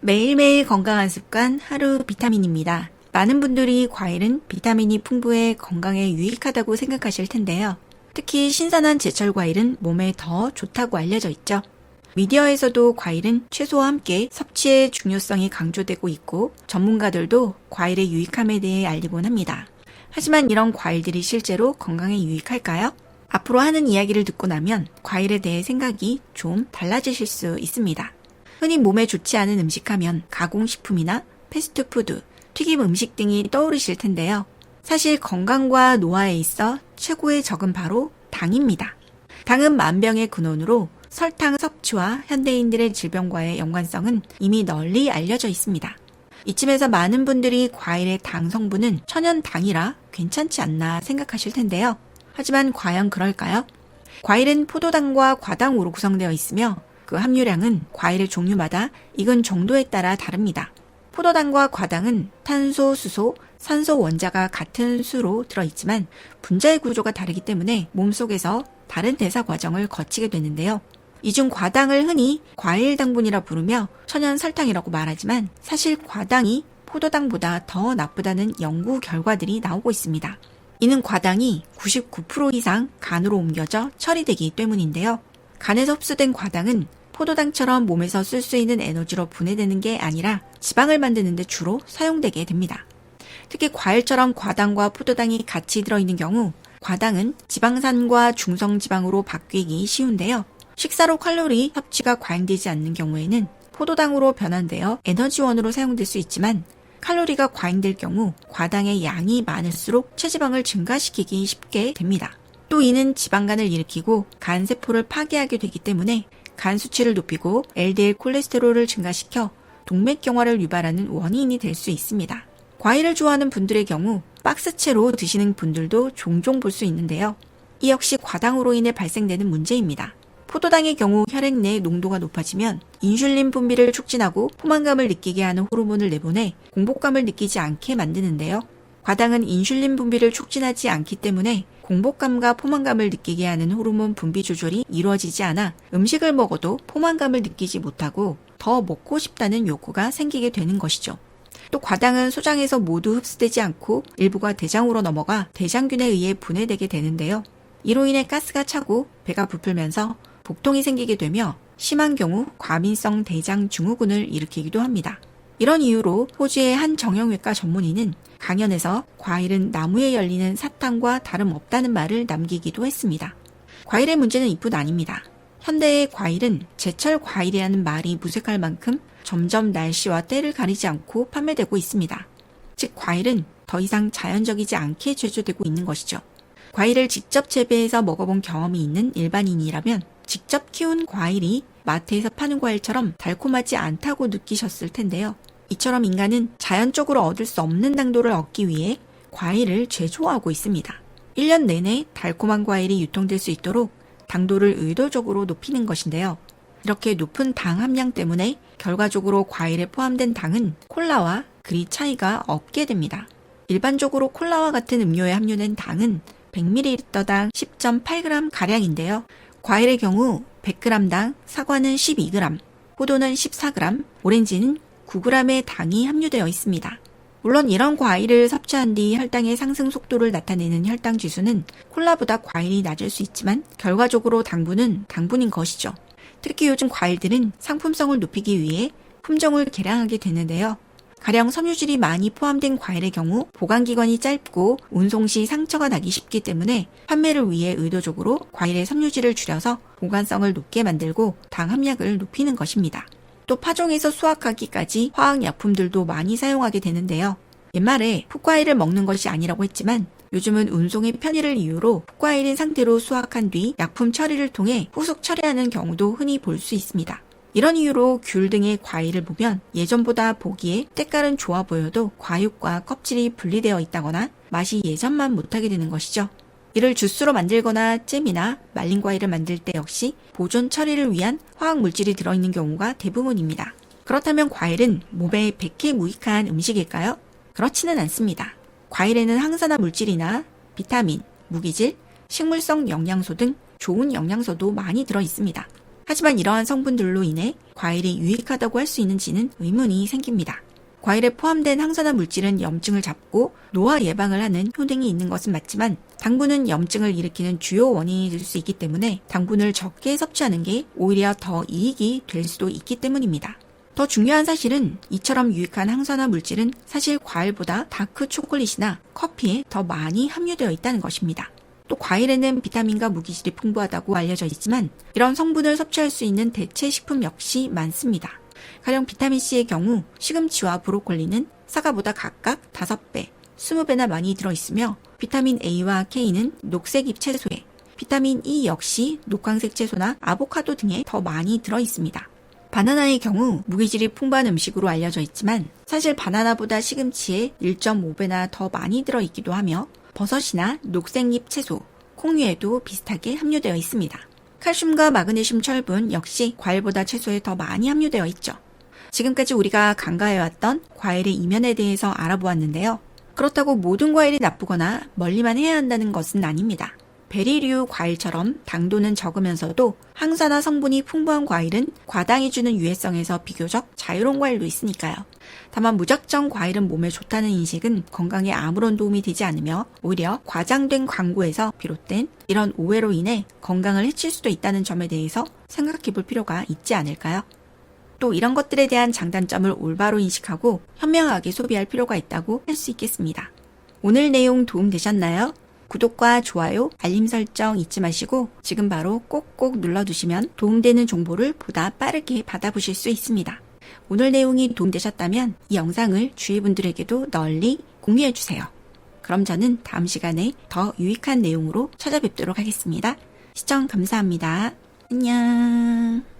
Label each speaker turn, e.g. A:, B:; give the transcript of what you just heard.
A: 매일매일 건강한 습관 하루 비타민입니다. 많은 분들이 과일은 비타민이 풍부해 건강에 유익하다고 생각하실 텐데요. 특히 신선한 제철 과일은 몸에 더 좋다고 알려져 있죠. 미디어에서도 과일은 채소와 함께 섭취의 중요성이 강조되고 있고 전문가들도 과일의 유익함에 대해 알리곤 합니다. 하지만 이런 과일들이 실제로 건강에 유익할까요? 앞으로 하는 이야기를 듣고 나면 과일에 대해 생각이 좀 달라지실 수 있습니다. 흔히 몸에 좋지 않은 음식하면 가공식품이나 패스트푸드, 튀김 음식 등이 떠오르실 텐데요. 사실 건강과 노화에 있어 최고의 적은 바로 당입니다. 당은 만병의 근원으로 설탕 섭취와 현대인들의 질병과의 연관성은 이미 널리 알려져 있습니다. 이쯤에서 많은 분들이 과일의 당 성분은 천연당이라 괜찮지 않나 생각하실 텐데요. 하지만 과연 그럴까요? 과일은 포도당과 과당으로 구성되어 있으며 그 함유량은 과일의 종류마다 익은 정도에 따라 다릅니다. 포도당과 과당은 탄소, 수소, 산소 원자가 같은 수로 들어있지만 분자의 구조가 다르기 때문에 몸속에서 다른 대사 과정을 거치게 되는데요. 이 중 과당을 흔히 과일 당분이라 부르며 천연 설탕이라고 말하지만 사실 과당이 포도당보다 더 나쁘다는 연구 결과들이 나오고 있습니다. 이는 과당이 99% 이상 간으로 옮겨져 처리되기 때문인데요. 간에서 흡수된 과당은 포도당처럼 몸에서 쓸 수 있는 에너지로 분해되는 게 아니라 지방을 만드는 데 주로 사용되게 됩니다. 특히 과일처럼 과당과 포도당이 같이 들어있는 경우 과당은 지방산과 중성지방으로 바뀌기 쉬운데요. 식사로 칼로리 섭취가 과잉되지 않는 경우에는 포도당으로 변환되어 에너지원으로 사용될 수 있지만 칼로리가 과잉될 경우 과당의 양이 많을수록 체지방을 증가시키기 쉽게 됩니다. 또 이는 지방간을 일으키고 간세포를 파괴하게 되기 때문에 간 수치를 높이고 LDL 콜레스테롤을 증가시켜 동맥경화를 유발하는 원인이 될 수 있습니다. 과일을 좋아하는 분들의 경우 박스채로 드시는 분들도 종종 볼 수 있는데요. 이 역시 과당으로 인해 발생되는 문제입니다. 포도당의 경우 혈액 내 농도가 높아지면 인슐린 분비를 촉진하고 포만감을 느끼게 하는 호르몬을 내보내 공복감을 느끼지 않게 만드는데요. 과당은 인슐린 분비를 촉진하지 않기 때문에 공복감과 포만감을 느끼게 하는 호르몬 분비 조절이 이루어지지 않아 음식을 먹어도 포만감을 느끼지 못하고 더 먹고 싶다는 욕구가 생기게 되는 것이죠. 또 과당은 소장에서 모두 흡수되지 않고 일부가 대장으로 넘어가 대장균에 의해 분해되게 되는데요. 이로 인해 가스가 차고 배가 부풀면서 복통이 생기게 되며 심한 경우 과민성 대장 증후군을 일으키기도 합니다. 이런 이유로 호주의 한 정형외과 전문의는 강연에서 과일은 나무에 열리는 사탕과 다름없다는 말을 남기기도 했습니다. 과일의 문제는 이뿐 아닙니다. 현대의 과일은 제철 과일이라는 말이 무색할 만큼 점점 날씨와 때를 가리지 않고 판매되고 있습니다. 즉 과일은 더 이상 자연적이지 않게 제조되고 있는 것이죠. 과일을 직접 재배해서 먹어본 경험이 있는 일반인이라면 직접 키운 과일이 마트에서 파는 과일처럼 달콤하지 않다고 느끼셨을 텐데요. 이처럼 인간은 자연적으로 얻을 수 없는 당도를 얻기 위해 과일을 제조하고 있습니다. 1년 내내 달콤한 과일이 유통될 수 있도록 당도를 의도적으로 높이는 것인데요. 이렇게 높은 당 함량 때문에 결과적으로 과일에 포함된 당은 콜라와 그리 차이가 없게 됩니다. 일반적으로 콜라와 같은 음료에 함유된 당은 100ml당 10.8g 가량인데요. 과일의 경우 100g당 사과는 12g, 포도는 14g, 오렌지는 9g의 당이 함유되어 있습니다. 물론 이런 과일을 섭취한 뒤 혈당의 상승 속도를 나타내는 혈당 지수는 콜라보다 과일이 낮을 수 있지만 결과적으로 당분은 당분인 것이죠. 특히 요즘 과일들은 상품성을 높이기 위해 품종을 개량하게 되는데요. 가령 섬유질이 많이 포함된 과일의 경우 보관기간이 짧고 운송 시 상처가 나기 쉽기 때문에 판매를 위해 의도적으로 과일의 섬유질을 줄여서 보관성을 높게 만들고 당 함량을 높이는 것입니다. 또 파종에서 수확하기까지 화학약품들도 많이 사용하게 되는데요. 옛말에 풋과일을 먹는 것이 아니라고 했지만 요즘은 운송의 편의를 이유로 풋과일인 상태로 수확한 뒤 약품 처리를 통해 후속 처리하는 경우도 흔히 볼 수 있습니다. 이런 이유로 귤 등의 과일을 보면 예전보다 보기에 때깔은 좋아 보여도 과육과 껍질이 분리되어 있다거나 맛이 예전만 못하게 되는 것이죠. 이를 주스로 만들거나 잼이나 말린 과일을 만들 때 역시 보존 처리를 위한 화학 물질이 들어있는 경우가 대부분입니다. 그렇다면 과일은 몸에 백해무익한 음식일까요? 그렇지는 않습니다. 과일에는 항산화 물질이나 비타민, 무기질, 식물성 영양소 등 좋은 영양소도 많이 들어 있습니다. 하지만 이러한 성분들로 인해 과일이 유익하다고 할 수 있는지는 의문이 생깁니다. 과일에 포함된 항산화 물질은 염증을 잡고 노화 예방을 하는 효능이 있는 것은 맞지만 당분은 염증을 일으키는 주요 원인이 될 수 있기 때문에 당분을 적게 섭취하는 게 오히려 더 이익이 될 수도 있기 때문입니다. 더 중요한 사실은 이처럼 유익한 항산화 물질은 사실 과일보다 다크 초콜릿이나 커피에 더 많이 함유되어 있다는 것입니다. 또 과일에는 비타민과 무기질이 풍부하다고 알려져 있지만 이런 성분을 섭취할 수 있는 대체 식품 역시 많습니다. 가령 비타민C의 경우 시금치와 브로콜리는 사과보다 각각 5배, 20배나 많이 들어있으며 비타민 A와 K는 녹색잎 채소에, 비타민 E 역시 녹황색 채소나 아보카도 등에 더 많이 들어있습니다. 바나나의 경우 무기질이 풍부한 음식으로 알려져 있지만 사실 바나나보다 시금치에 1.5배나 더 많이 들어있기도 하며 버섯이나 녹색잎 채소, 콩류에도 비슷하게 함유되어 있습니다. 칼슘과 마그네슘 철분 역시 과일보다 채소에 더 많이 함유되어 있죠. 지금까지 우리가 간과해왔던 과일의 이면에 대해서 알아보았는데요. 그렇다고 모든 과일이 나쁘거나 멀리만 해야 한다는 것은 아닙니다. 베리류 과일처럼 당도는 적으면서도 항산화 성분이 풍부한 과일은 과당이 주는 유해성에서 비교적 자유로운 과일도 있으니까요. 다만 무작정 과일은 몸에 좋다는 인식은 건강에 아무런 도움이 되지 않으며 오히려 과장된 광고에서 비롯된 이런 오해로 인해 건강을 해칠 수도 있다는 점에 대해서 생각해 볼 필요가 있지 않을까요? 또 이런 것들에 대한 장단점을 올바로 인식하고 현명하게 소비할 필요가 있다고 할 수 있겠습니다. 오늘 내용 도움되셨나요? 구독과 좋아요, 알림 설정 잊지 마시고 지금 바로 꼭꼭 눌러두시면 도움되는 정보를 보다 빠르게 받아보실 수 있습니다. 오늘 내용이 도움되셨다면 이 영상을 주위 분들에게도 널리 공유해주세요. 그럼 저는 다음 시간에 더 유익한 내용으로 찾아뵙도록 하겠습니다. 시청 감사합니다. 안녕.